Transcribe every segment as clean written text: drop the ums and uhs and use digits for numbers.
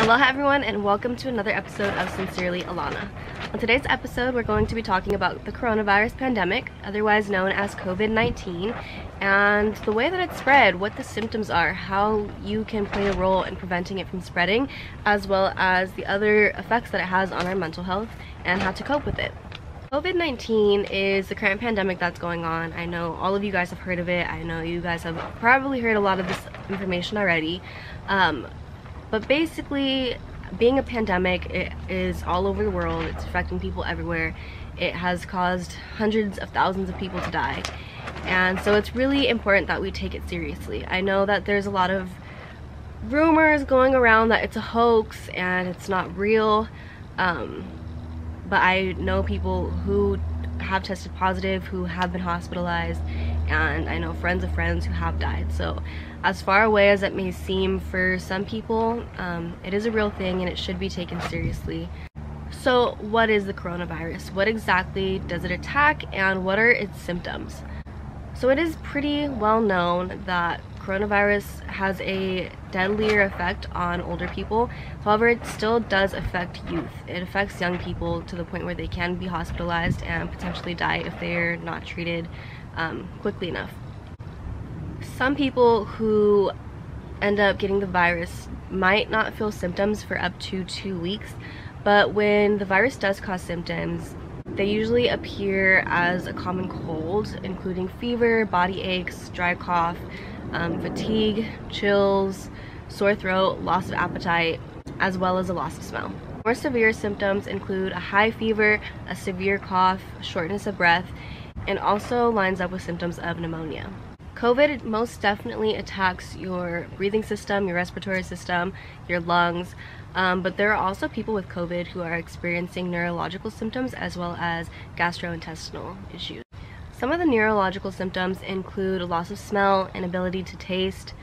Aloha everyone, and welcome to another episode of Sincerely Alana. On today's episode, we're going to be talking about the coronavirus pandemic, otherwise known as COVID-19, and the way that it spread, what the symptoms are, how you can play a role in preventing it from spreading, as well as the other effects that it has on our mental health and how to cope with it. COVID-19 is the current pandemic that's going on. I know all of you guys have heard of it. I know you guys have probably heard a lot of this information already. But basically, being a pandemic, it is all over the world. It's affecting people everywhere. It has caused hundreds of thousands of people to die. And so it's really important that we take it seriously. I know that there's a lot of rumors going around that it's a hoax and it's not real. But I know people who have tested positive, who have been hospitalized, and I know friends of friends who have died. So as far away as it may seem for some people, it is a real thing and it should be taken seriously. So what is the coronavirus? What exactly does it attack, and what are its symptoms? So it is pretty well known that coronavirus has a deadlier effect on older people. However, it still does affect youth. It affects young people to the point where they can be hospitalized and potentially die if they're not treated quickly enough. Some people who end up getting the virus might not feel symptoms for up to 2 weeks, but when the virus does cause symptoms, they usually appear as a common cold, including fever, body aches, dry cough, fatigue, chills, sore throat, loss of appetite, as well as a loss of smell. More severe symptoms include a high fever, a severe cough, shortness of breath, and also lines up with symptoms of pneumonia. COVID most definitely attacks your breathing system, your respiratory system, your lungs, but there are also people with COVID who are experiencing neurological symptoms as well as gastrointestinal issues. Some of the neurological symptoms include a loss of smell, inability to taste,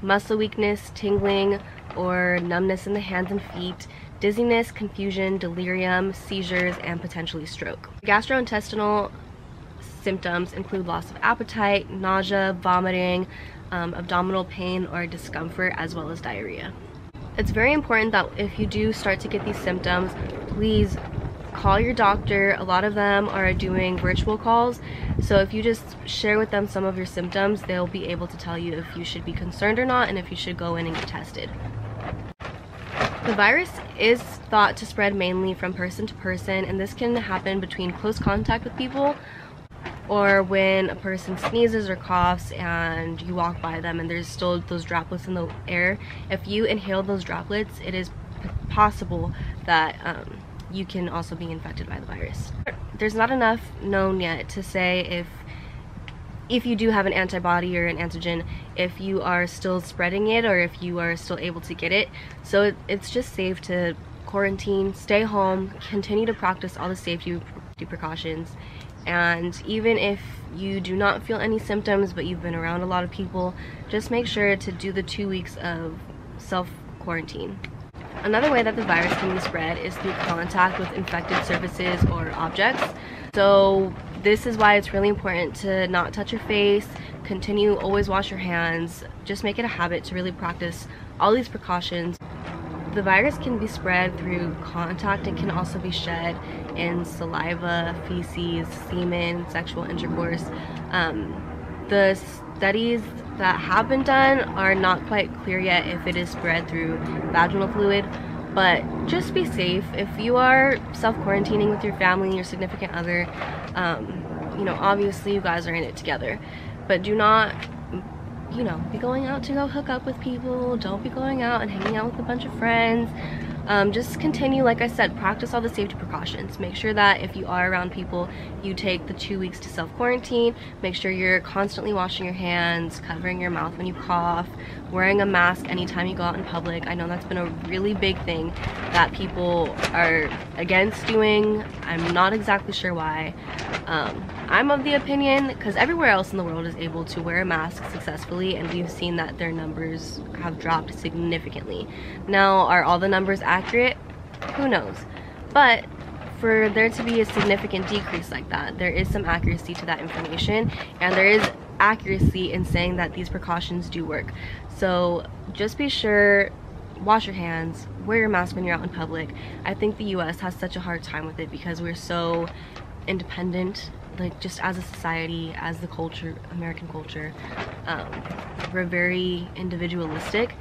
muscle weakness, tingling, or numbness in the hands and feet, dizziness, confusion, delirium, seizures, and potentially stroke. Gastrointestinal symptoms include loss of appetite, nausea, vomiting, abdominal pain or discomfort, as well as diarrhea. It's very important that if you do start to get these symptoms, please call your doctor. A lot of them are doing virtual calls, so if you just share with them some of your symptoms, they'll be able to tell you if you should be concerned or not and if you should go in and get tested. The virus is thought to spread mainly from person to person, and this can happen between close contact with people or when a person sneezes or coughs and you walk by them and there's still those droplets in the air. If you inhale those droplets, it is possible that you can also be infected by the virus. There's not enough known yet to say if you do have an antibody or an antigen, if you are still spreading it or if you are still able to get it. So it's just safe to quarantine, stay home, continue to practice all the safety precautions. And even if you do not feel any symptoms but you've been around a lot of people, just make sure to do the 2 weeks of self-quarantine. Another way that the virus can be spread is through contact with infected surfaces or objects. So this is why it's really important to not touch your face, continue, always wash your hands, just make it a habit to really practice all these precautions. The virus can be spread through contact and can also be shed in saliva, feces, semen, sexual intercourse. The studies that have been done are not quite clear yet if it is spread through vaginal fluid, but just be safe. If you are self-quarantining with your family and your significant other, you know, obviously you guys are in it together, but do not, you know, be going out to go hook up with people. Don't be going out and hanging out with a bunch of friends. Just continue, like I said, practice all the safety precautions. Make sure that if you are around people, you take the 2 weeks to self-quarantine. Make sure you're constantly washing your hands, covering your mouth when you cough, wearing a mask anytime you go out in public. I know that's been a really big thing that people are against doing. I'm not exactly sure why. I'm of the opinion, because everywhere else in the world is able to wear a mask successfully, and we've seen that their numbers have dropped significantly. Now, are all the numbers accurate? Who knows? But for there to be a significant decrease like that, there is some accuracy to that information, and there is accuracy in saying that these precautions do work. So just be sure wash your hands, wear your mask when you're out in public. I think the US has such a hard time with it because we're so independent, like just as a society, as the culture, American culture. We're very individualistic,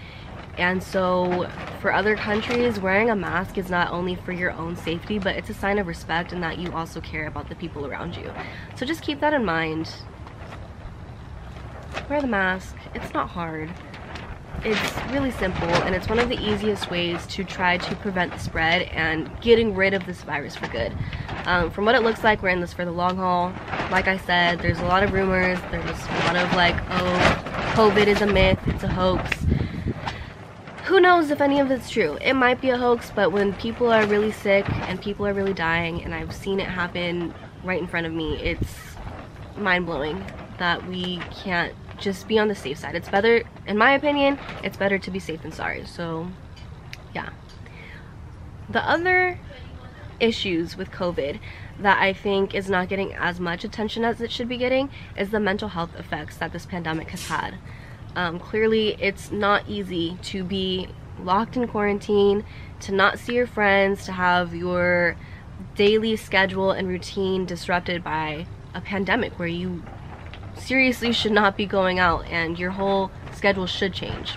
and so for other countries, wearing a mask is not only for your own safety, but it's a sign of respect and that you also care about the people around you. So just keep that in mind. Wear the mask. It's not hard. It's really simple, and it's one of the easiest ways to try to prevent the spread and getting rid of this virus for good. From what it looks like, we're in this for the long haul. Like I said, there's a lot of rumors. There's a lot of like, oh, COVID is a myth, it's a hoax. Who knows if any of it's true? It might be a hoax, but when people are really sick and people are really dying, and I've seen it happen right in front of me, it's mind-blowing that we can't just be on the safe side. It's better, in my opinion, it's better to be safe than sorry. So yeah. The other issues with COVID that I think is not getting as much attention as it should be getting is the mental health effects that this pandemic has had. Clearly it's not easy to be locked in quarantine, to not see your friends, to have your daily schedule and routine disrupted by a pandemic where you seriously should not be going out and your whole schedule should change.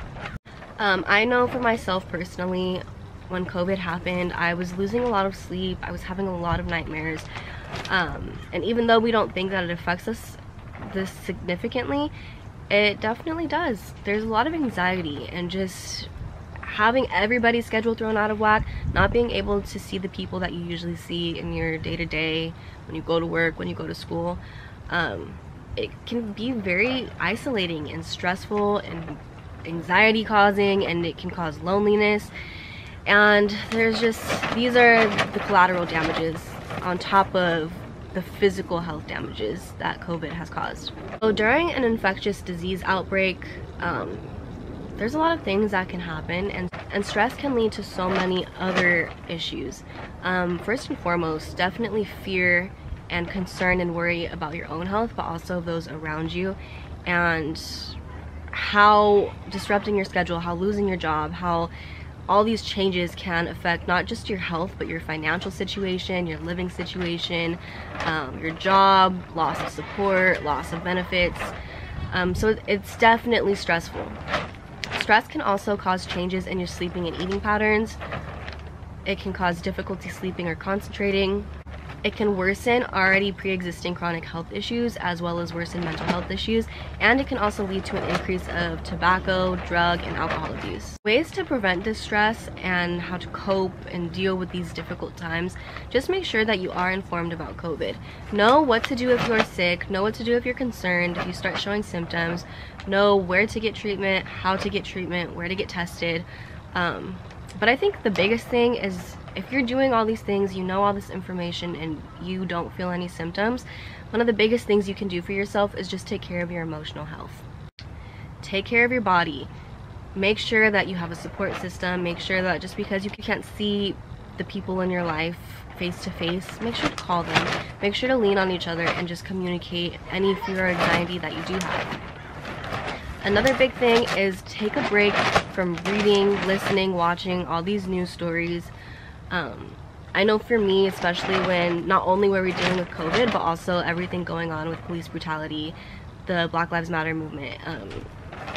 I know for myself personally, when COVID happened, I was losing a lot of sleep, I was having a lot of nightmares, and even though we don't think that it affects us this significantly, it definitely does. There's a lot of anxiety and just having everybody's schedule thrown out of whack, not being able to see the people that you usually see in your day-to-day, when you go to work, when you go to school. It can be very isolating and stressful and anxiety causing, and it can cause loneliness. And there's just, these are the collateral damages on top of the physical health damages that COVID has caused. So during an infectious disease outbreak, there's a lot of things that can happen, and stress can lead to so many other issues. First and foremost, definitely fear and concern and worry about your own health, but also those around you, and how disrupting your schedule, how losing your job, how all these changes can affect not just your health, but your financial situation, your living situation, your job, loss of support, loss of benefits. So it's definitely stressful. Stress can also cause changes in your sleeping and eating patterns. It can cause difficulty sleeping or concentrating. It can worsen already pre-existing chronic health issues as well as worsen mental health issues, and it can also lead to an increase of tobacco, drug, and alcohol abuse. Ways to prevent distress and how to cope and deal with these difficult times: just make sure that you are informed about COVID. Know what to do if you're sick, know what to do if you're concerned, if you start showing symptoms, know where to get treatment, how to get treatment, where to get tested. But I think the biggest thing is, if you're doing all these things, you know all this information, and you don't feel any symptoms, one of the biggest things you can do for yourself is just take care of your emotional health. Take care of your body. Make sure that you have a support system. Make sure that just because you can't see the people in your life face to face, make sure to call them. Make sure to lean on each other and just communicate any fear or anxiety that you do have. Another big thing is take a break from reading, listening, watching all these news stories. I know for me, especially when not only were we dealing with COVID, but also everything going on with police brutality, the Black Lives Matter movement.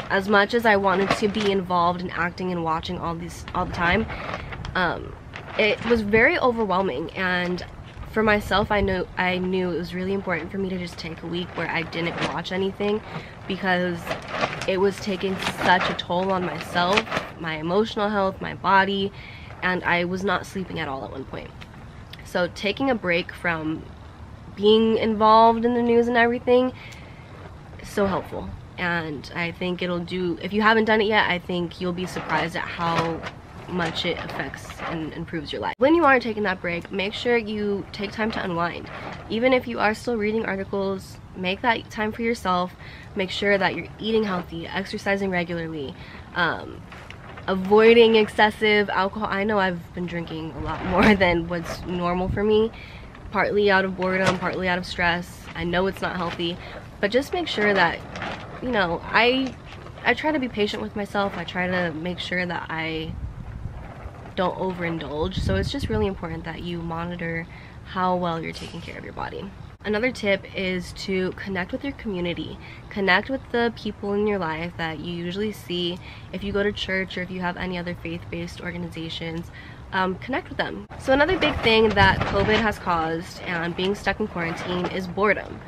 As much as I wanted to be involved in acting and watching all the time, it was very overwhelming. And for myself, I knew it was really important for me to just take a week where I didn't watch anything, because it was taking such a toll on myself, my emotional health, my body, and I was not sleeping at all at one point. So taking a break from being involved in the news and everything is so helpful. And I think it'll do, if you haven't done it yet, I think you'll be surprised at how much it affects and improves your life. When you are taking that break, make sure you take time to unwind. Even if you are still reading articles, make that time for yourself. Make sure that you're eating healthy, exercising regularly, avoiding excessive alcohol. I know I've been drinking a lot more than what's normal for me, partly out of boredom, partly out of stress. I know it's not healthy, but just make sure that, you know, I try to be patient with myself. I try to make sure that I don't overindulge. So it's just really important that you monitor how well you're taking care of your body. Another tip is to connect with your community. Connect with the people in your life that you usually see. If you go to church or if you have any other faith-based organizations, connect with them. So another big thing that COVID has caused and being stuck in quarantine is boredom.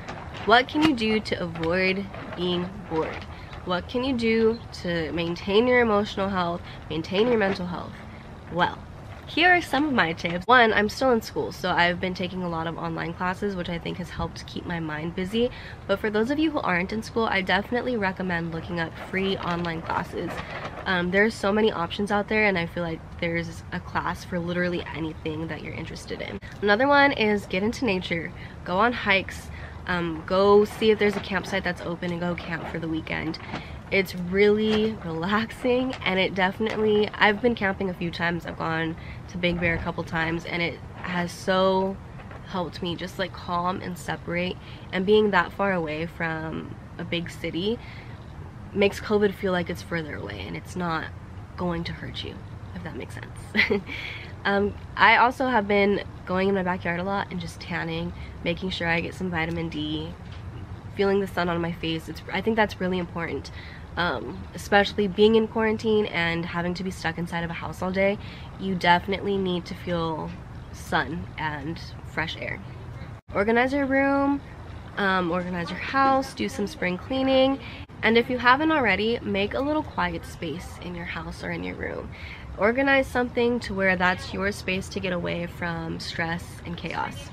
What can you do to avoid being bored? What can you do to maintain your emotional health, maintain your mental health? Well, here are some of my tips. One, I'm still in school, so I've been taking a lot of online classes, which I think has helped keep my mind busy. But for those of you who aren't in school, I definitely recommend looking up free online classes. There's so many options out there, and I feel like there's a class for literally anything that you're interested in. Another one is get into nature. Go on hikes. Go see if there's a campsite that's open and go camp for the weekend. It's really relaxing, and it definitely, I've been camping a few times. I've gone to Big Bear a couple times, and it has so helped me just like calm and separate. And being that far away from a big city makes COVID feel like it's further away and it's not going to hurt you, if that makes sense. I also have been going in my backyard a lot and just tanning, making sure I get some vitamin D, feeling the sun on my face. I think that's really important, especially being in quarantine and having to be stuck inside of a house all day. You definitely need to feel sun and fresh air. Organize your room, organize your house, do some spring cleaning, and if you haven't already, make a little quiet space in your house or in your room. Organize something to where that's your space to get away from stress and chaos.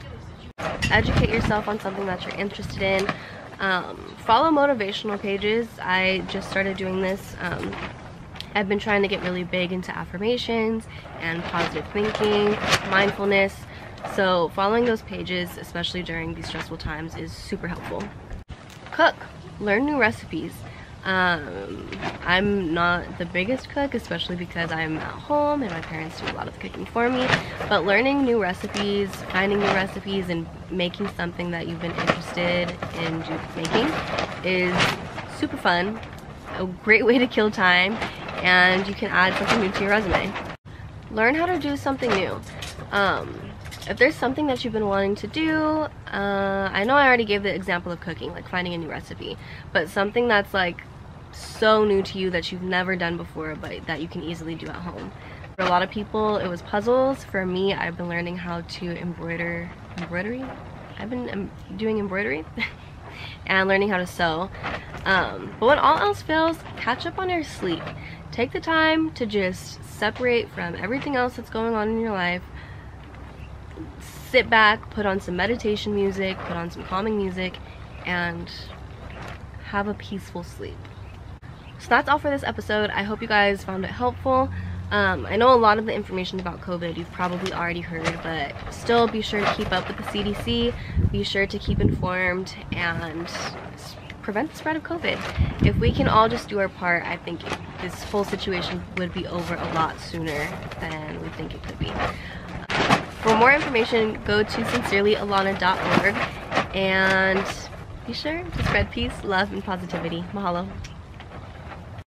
Educate yourself on something that you're interested in. Follow motivational pages. I just started doing this. I've been trying to get really big into affirmations and positive thinking, mindfulness. So following those pages, especially during these stressful times, is super helpful. Cook. Learn new recipes. I'm not the biggest cook, especially because I'm at home and my parents do a lot of the cooking for me, but learning new recipes, finding new recipes, and making something that you've been interested in making is super fun, a great way to kill time, and you can add something new to your resume. Learn how to do something new. If there's something that you've been wanting to do, I know I already gave the example of cooking, like finding a new recipe, but something that's like so new to you that you've never done before but that you can easily do at home. For a lot of people it was puzzles. For me, I've been learning how to embroidery. I've been doing embroidery and learning how to sew. But when all else fails, catch up on your sleep. Take the time to just separate from everything else that's going on in your life. Sit back, put on some meditation music, put on some calming music, and have a peaceful sleep. So that's all for this episode. I hope you guys found it helpful. I know a lot of the information about COVID you've probably already heard, but still be sure to keep up with the CDC, be sure to keep informed, and prevent the spread of COVID. If we can all just do our part, I think this whole situation would be over a lot sooner than we think it could be. For more information, go to sincerelyalana.org and be sure to spread peace, love, and positivity. Mahalo.